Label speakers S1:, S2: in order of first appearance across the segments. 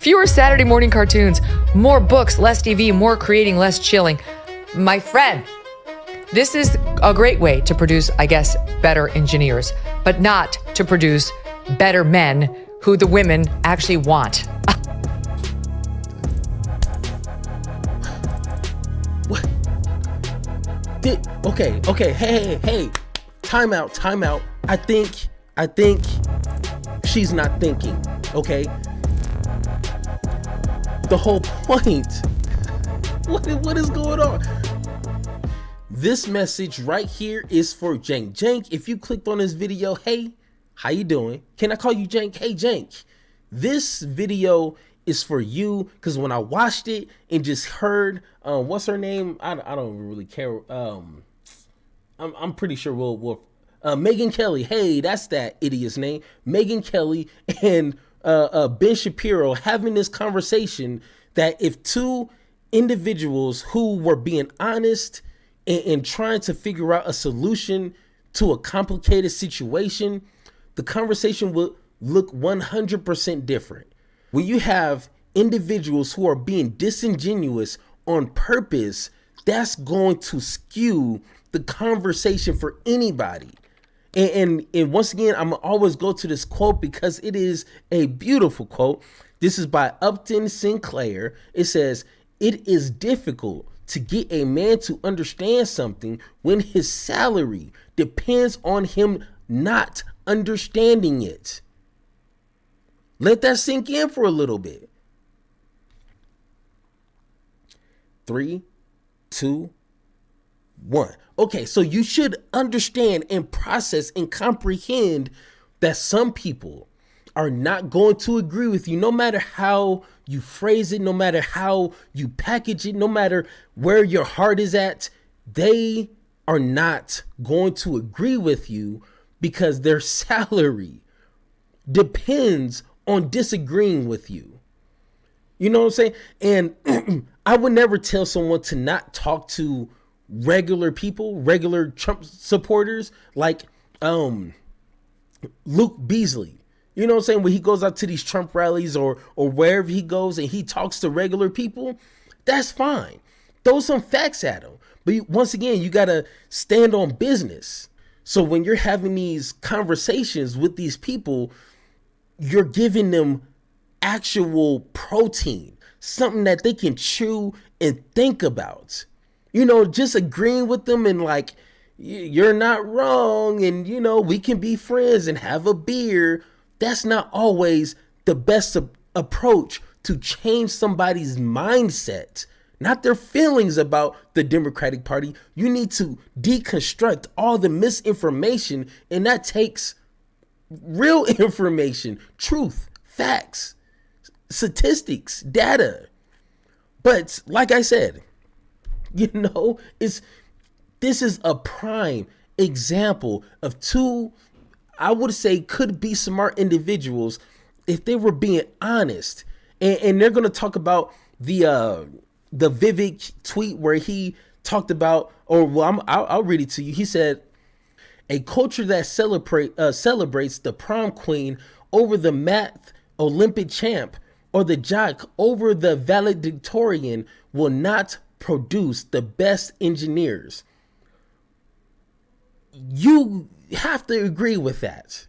S1: Fewer Saturday morning cartoons, more books, less TV, more creating, less chilling. My friend, this is a great way to produce, I guess, better engineers, but not to produce better men who the women actually want.
S2: What? Okay. Hey. Time out. I think she's not thinking, okay? The whole point. What is going on? This message right here is for Jank. Jank, if you clicked on this video, hey, how you doing? Can I call you Jank? Hey, Jank. This video is for you because when I watched it and just heard, what's her name? I don't really care. I'm pretty sure we'll Megyn Kelly. Hey, that's that idiot's name. Megyn Kelly and Ben Shapiro having this conversation that if two individuals who were being honest and trying to figure out a solution to a complicated situation, the conversation will look 100% different. When you have individuals who are being disingenuous on purpose, that's going to skew the conversation for anybody. And once again, I'm always go to this quote because it is a beautiful quote. This is by Upton Sinclair. It says, "It is difficult to get a man to understand something when his salary depends on him not understanding it." Let that sink in for a little bit. 3, 2, 1. Okay, so you should understand and process and comprehend that some people are not going to agree with you, no matter how you phrase it, no matter how you package it, no matter where your heart is at. They are not going to agree with you because their salary depends on disagreeing with you. You know what I'm saying? And I would never tell someone to not talk to regular people, regular Trump supporters like Luke Beasley. You know what I'm saying? When he goes out to these Trump rallies or wherever he goes and he talks to regular people, that's fine. Throw some facts at him. But once again, you got to stand on business. So when you're having these conversations with these people, you're giving them actual protein, something that they can chew and think about. You know, just agreeing with them and like, you're not wrong and, you know, we can be friends and have a beer. That's not always the best approach to change somebody's mindset, not their feelings about the Democratic Party. You need to deconstruct all the misinformation, and that takes real information, truth, facts, statistics, data. But like I said, you know, this is a prime example of two, I would say, could be smart individuals if they were being honest. And they're going to talk about the Vivek tweet where he talked about, or well, I'll read it to you. He said, "A culture that celebrates the prom queen over the math Olympic champ or the jock over the valedictorian will not produce the best engineers." You have to agree with that.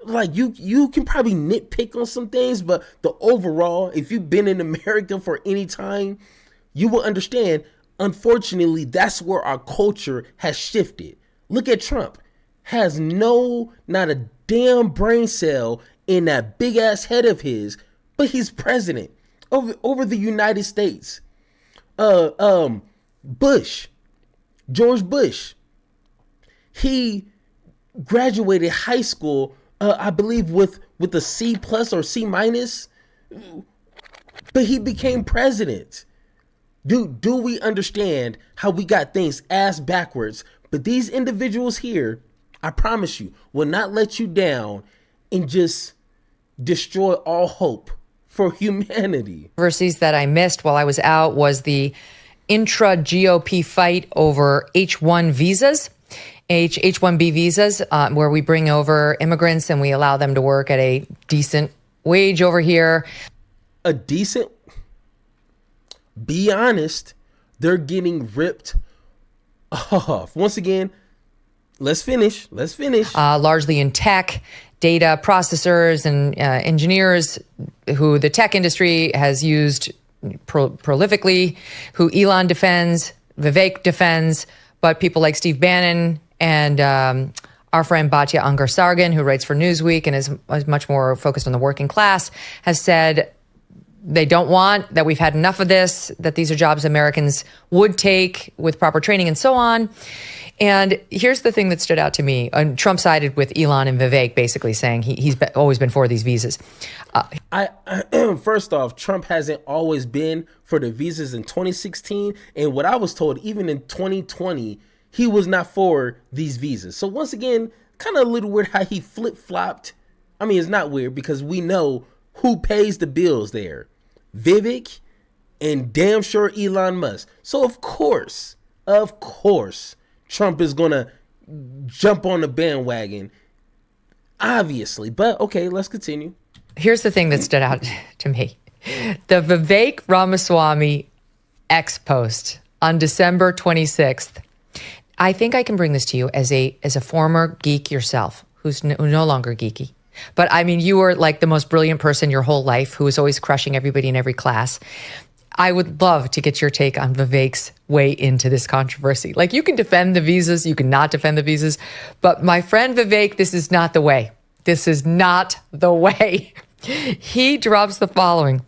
S2: Like you can probably nitpick on some things, but the overall, if you've been in America for any time, you will understand, unfortunately, that's where our culture has shifted. Look at Trump. Has not a damn brain cell in that big ass head of his, but he's president over the United States. George Bush, he graduated high school, I believe with a C+ or C-, but he became president. Do we understand how we got things ass backwards? But these individuals here, I promise you, will not let you down and just destroy all hope for humanity.
S1: Universities that I missed while I was out was the intra-GOP fight over H-1 visas. H-1B visas, where we bring over immigrants and we allow them to work at a decent wage over here.
S2: a decent, be honest, they're getting ripped off. Once again, let's finish.
S1: Largely in tech, data processors and engineers who the tech industry has used prolifically, who Elon defends, Vivek defends, but people like Steve Bannon and our friend Batya Ungar-Sargon, who writes for Newsweek and is much more focused on the working class, has said they don't want, that we've had enough of this, that these are jobs Americans would take with proper training and so on. And here's the thing that stood out to me. Trump sided with Elon and Vivek, basically saying he's always been for these visas.
S2: First off, Trump hasn't always been for the visas in 2016. And what I was told, even in 2020, he was not for these visas. So once again, kind of a little weird how he flip-flopped. I mean, it's not weird because we know who pays the bills there. Vivek and damn sure Elon Musk. So of course, Trump is going to jump on the bandwagon, obviously. But okay, let's continue.
S1: Here's the thing that stood out to me. The Vivek Ramaswamy X post on December 26th. I think I can bring this to you as a former geek yourself, who's no longer geeky. But I mean, you were like the most brilliant person your whole life who was always crushing everybody in every class. I would love to get your take on Vivek's way into this controversy. Like, you can defend the visas, you can not defend the visas, but my friend Vivek, this is not the way. This is not the way. He drops the following.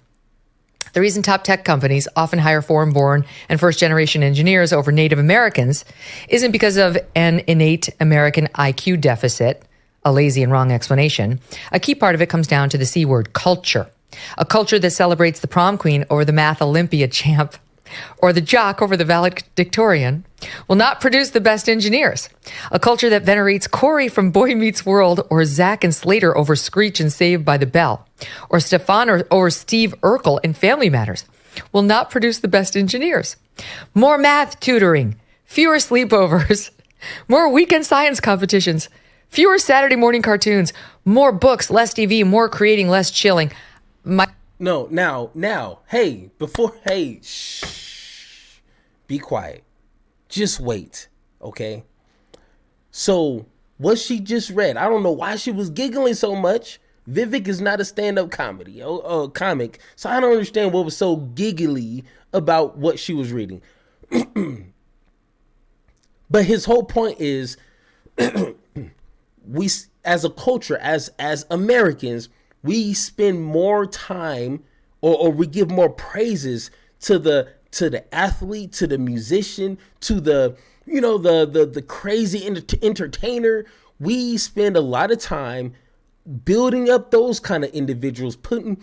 S1: The reason top tech companies often hire foreign-born and first-generation engineers over Native Americans isn't because of an innate American IQ deficit, a lazy and wrong explanation. A key part of it comes down to the C word, culture. A culture that celebrates the prom queen over the math Olympia champ or the jock over the valedictorian will not produce the best engineers. A culture that venerates Corey from Boy Meets World or Zach and Slater over Screech and Saved by the Bell or Stefan or Steve Urkel in Family Matters will not produce the best engineers. More math tutoring, fewer sleepovers, more weekend science competitions, fewer Saturday morning cartoons, more books, less TV, more creating, less chilling.
S2: Shh, be quiet. Just wait, okay? So, what she just read, I don't know why she was giggling so much. Vivek is not a stand-up comic, so I don't understand what was so giggly about what she was reading. But his whole point is, we, as a culture, as Americans, we spend more time or we give more praises to the athlete, to the musician, to the crazy entertainer. We spend a lot of time building up those kind of individuals, putting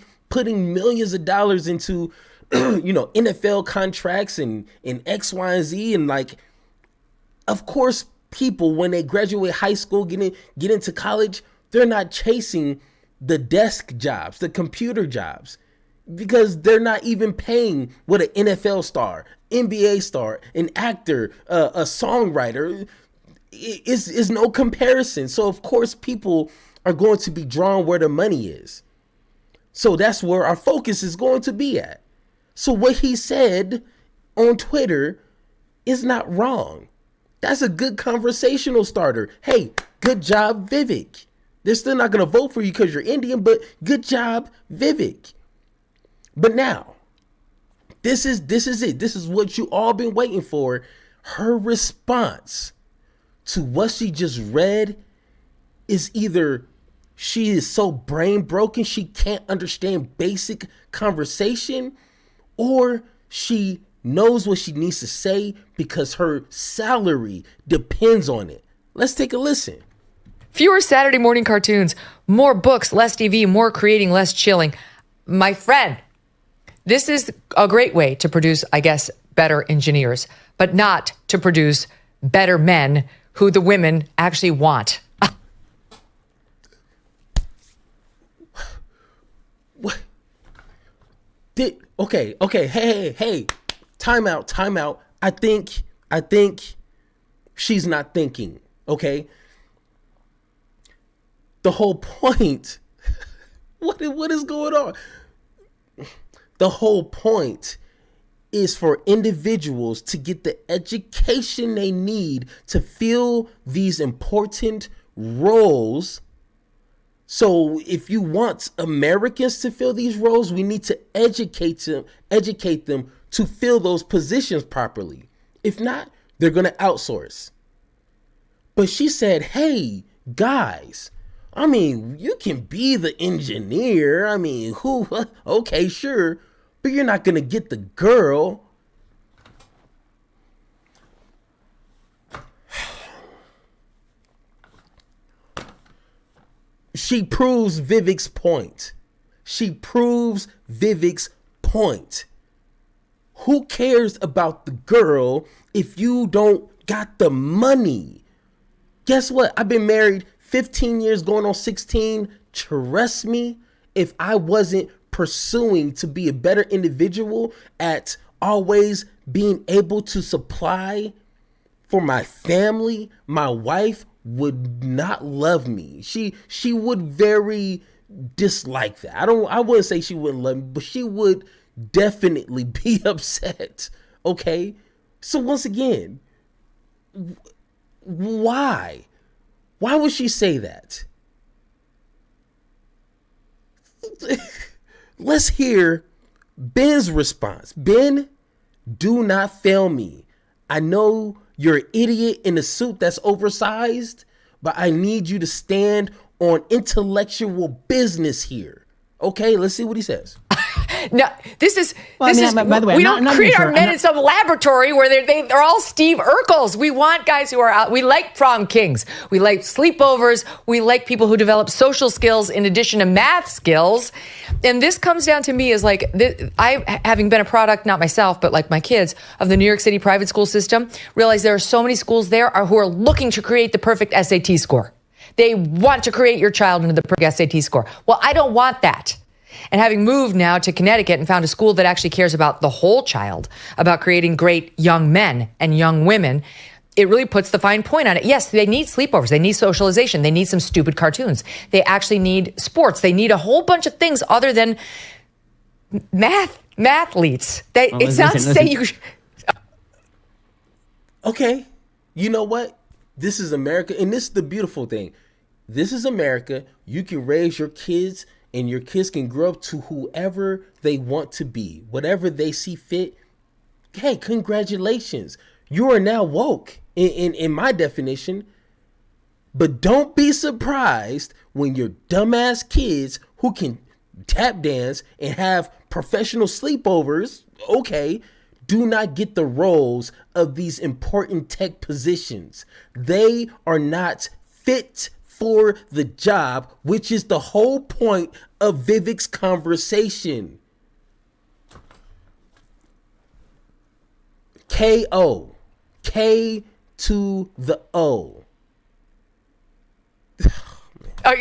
S2: millions of dollars into NFL contracts and X, Y, and Z. And like, of course, people, when they graduate high school, get into college, they're not chasing the desk jobs, the computer jobs, because they're not even paying what an NFL star, NBA star, an actor, a songwriter is no comparison. So of course people are going to be drawn where the money is. So that's where our focus is going to be at. So what he said on Twitter is not wrong. That's a good conversational starter. Hey, good job, Vivek. They're still not going to vote for you because you're Indian, but good job, Vivek. But now, this is it. This is what you all been waiting for. Her response to what she just read is either she is so brain broken she can't understand basic conversation, or she knows what she needs to say because her salary depends on it. Let's take a listen.
S1: Fewer Saturday morning cartoons, more books, less TV, more creating, less chilling. My friend, this is a great way to produce, I guess, better engineers, but not to produce better men who the women actually want.
S2: What? Okay, hey, time out. I think she's not thinking, okay? The whole point, what is going on? The whole point is for individuals to get the education they need to fill these important roles. So if you want Americans to fill these roles, we need to educate them to fill those positions properly. If not, they're going to outsource. But she said, hey, guys, I mean, you can be the engineer. I mean, okay, sure. But you're not going to get the girl. She proves Vivek's point. Who cares about the girl if you don't got the money? Guess what? I've been married 15 years, going on 16. Trust me, if I wasn't pursuing to be a better individual at always being able to supply for my family, my wife would not love me. She would very dislike that. I wouldn't say she wouldn't love me, but she would definitely be upset. Okay? So once again, why? Why would she say that? Let's hear Ben's response. Ben, do not fail me. I know you're an idiot in a suit that's oversized, but I need you to stand on intellectual business here. Okay, let's see what he says.
S1: No, this is,
S3: by the way,
S1: we don't create our men in some laboratory where they're all Steve Urkels. We want guys who are out. We like prom kings. We like sleepovers. We like people who develop social skills in addition to math skills. And this comes down to me as like, I, having been a product, not myself, but like my kids, of the New York City private school system, realize there are so many schools there who are looking to create the perfect SAT score. They want to create your child into the perfect SAT score. Well, I don't want that. And having moved now to Connecticut and found a school that actually cares about the whole child, about creating great young men and young women, it really puts the fine point on it. Yes, they need sleepovers. They need socialization. They need some stupid cartoons. They actually need sports. They need a whole bunch of things other than mathletes. It's not saying you...
S2: Okay, you know what? This is America, and this is the beautiful thing. This is America. You can raise your kids, and your kids can grow up to whoever they want to be, whatever they see fit. Hey, congratulations. You are now woke in my definition. But don't be surprised when your dumbass kids who can tap dance and have professional sleepovers, okay, do not get the roles of these important tech positions. They are not fit for the job, which is the whole point of Vivek's conversation. K-O. K to the O.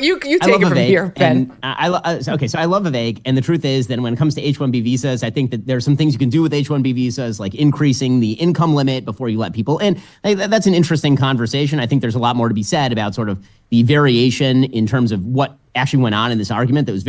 S1: You take it from here, Ben.
S3: Okay, so I love Vivek, and the truth is that when it comes to H-1B visas, I think that there's some things you can do with H-1B visas, like increasing the income limit before you let people in. That's an interesting conversation. I think there's a lot more to be said about sort of the variation in terms of what actually went on in this argument. It was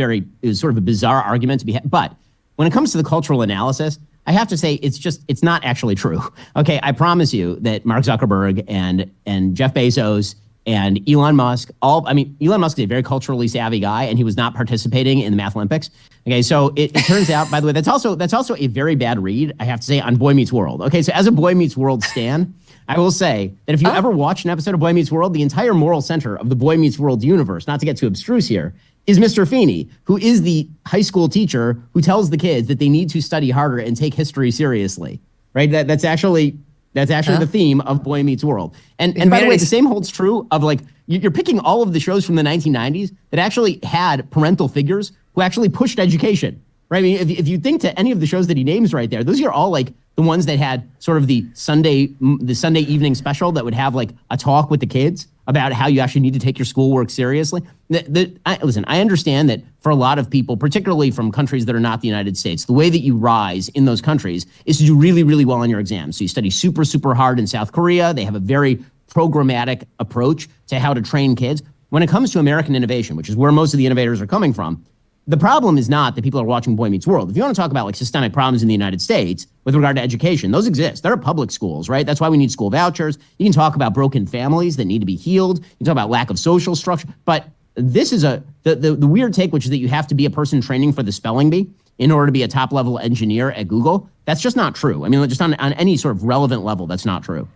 S3: sort of a bizarre argument to be had. But when it comes to the cultural analysis, I have to say it's not actually true. Okay, I promise you that Mark Zuckerberg and Jeff Bezos and Elon Musk, Elon Musk is a very culturally savvy guy, and he was not participating in the Math Olympics. Okay, so it turns out, by the way, that's also a very bad read, I have to say, on Boy Meets World. Okay, so as a Boy Meets World stan, I will say that if you ever watch an episode of Boy Meets World, the entire moral center of the Boy Meets World universe, not to get too abstruse here, is Mr. Feeney, who is the high school teacher who tells the kids that they need to study harder and take history seriously. Right? That's actually the theme of Boy Meets World. And by the way, the same holds true of like, you're picking all of the shows from the 1990s that actually had parental figures who actually pushed education, right? I mean, if you think to any of the shows that he names right there, those are all like the ones that had sort of the Sunday evening special that would have like a talk with the kids about how you actually need to take your schoolwork seriously. Listen, I understand that for a lot of people, particularly from countries that are not the United States, the way that you rise in those countries is to do really, really well on your exams. So you study super, super hard in South Korea. They have a very programmatic approach to how to train kids. When it comes to American innovation, which is where most of the innovators are coming from, The problem is not that people are watching Boy Meets World. If you want to talk about like systemic problems in the United States with regard to education, those exist. There are public schools, right? That's why we need school vouchers. You can talk about broken families that need to be healed. You can talk about lack of social structure. But this is the weird take, which is that you have to be a person training for the spelling bee in order to be a top level engineer at Google. That's just not true. I mean, just on any sort of relevant level, that's not true.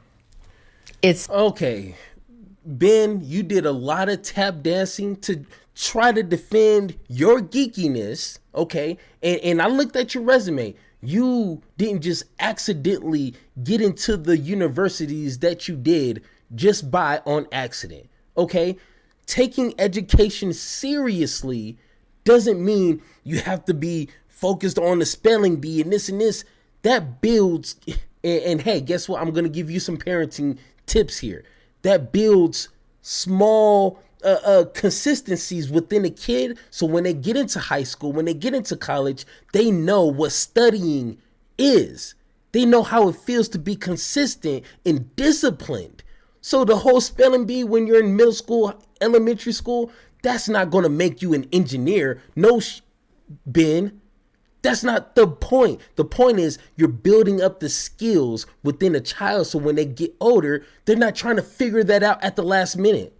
S1: It's
S2: okay. Ben, you did a lot of tap dancing to try to defend your geekiness, okay? And I looked at your resume. You didn't just accidentally get into the universities that you did just by on accident, okay? Taking education seriously doesn't mean you have to be focused on the spelling bee and this. That builds, and hey, guess what? I'm going to give you some parenting tips here. That builds small consistencies within a kid, so when they get into high school, when they get into college, they know what studying is. They know how it feels to be consistent and disciplined. So the whole spelling bee when you're in middle school, elementary school, that's not going to make you an engineer. No, Ben, that's not the point. The point is you're building up the skills within a child, so when they get older, they're not trying to figure that out at the last minute.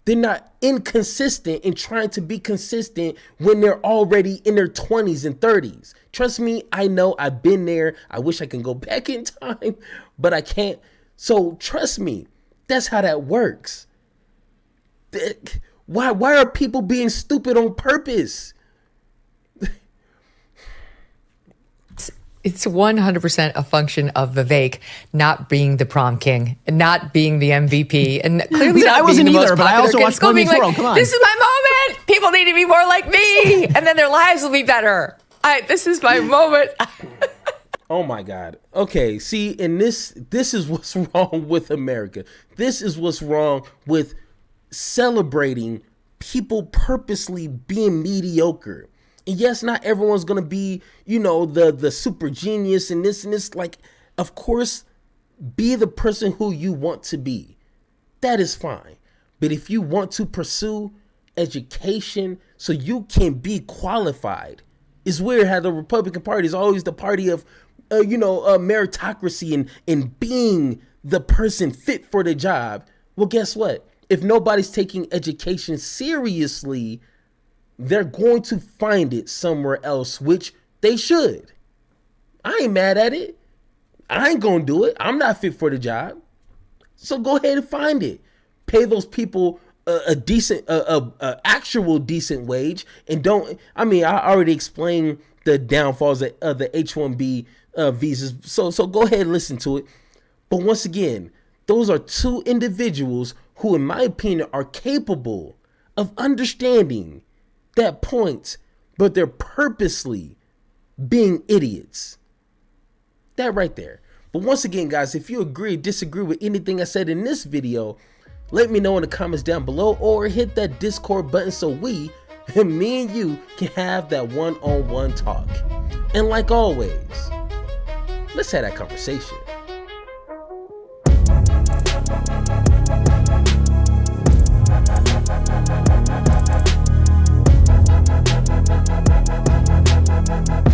S2: They're not inconsistent in trying to be consistent when they're already in their 20s and 30s. Trust me, I know, I've been there. I wish I can go back in time, but I can't. So trust me, that's how that works. Why are people being stupid on purpose?
S1: It's 100% a function of Vivek not being the prom king and not being the MVP and clearly not
S3: I wasn't
S1: being the
S3: either,
S1: most
S3: but I
S1: popular
S3: also
S1: kid in
S3: watched
S1: school,
S3: Boy Meets
S1: being
S3: World. Come on.
S1: This is my moment. People need to be more like me, and then their lives will be better. This is my moment.
S2: Oh my God. Okay, see, and this is what's wrong with America. This is what's wrong with celebrating people purposely being mediocre. And yes, not everyone's going to be, the super genius and this. Like, of course, be the person who you want to be. That is fine. But if you want to pursue education so you can be qualified, it's weird how the Republican Party is always the party of, meritocracy and being the person fit for the job. Well, guess what? If nobody's taking education seriously, they're going to find it somewhere else, which they should. I ain't mad at it. I ain't going to do it. I'm not fit for the job. So go ahead and find it. Pay those people a decent, actual decent wage. And I already explained the downfalls of the H-1B visas. So go ahead and listen to it. But once again, those are two individuals who, in my opinion, are capable of understanding that point, but they're purposely being idiots. That right there. But once again, guys, if you agree or disagree with anything I said in this video, let me know in the comments down below or hit that Discord button so me and you can have that one-on-one talk. And like always, let's have that conversation.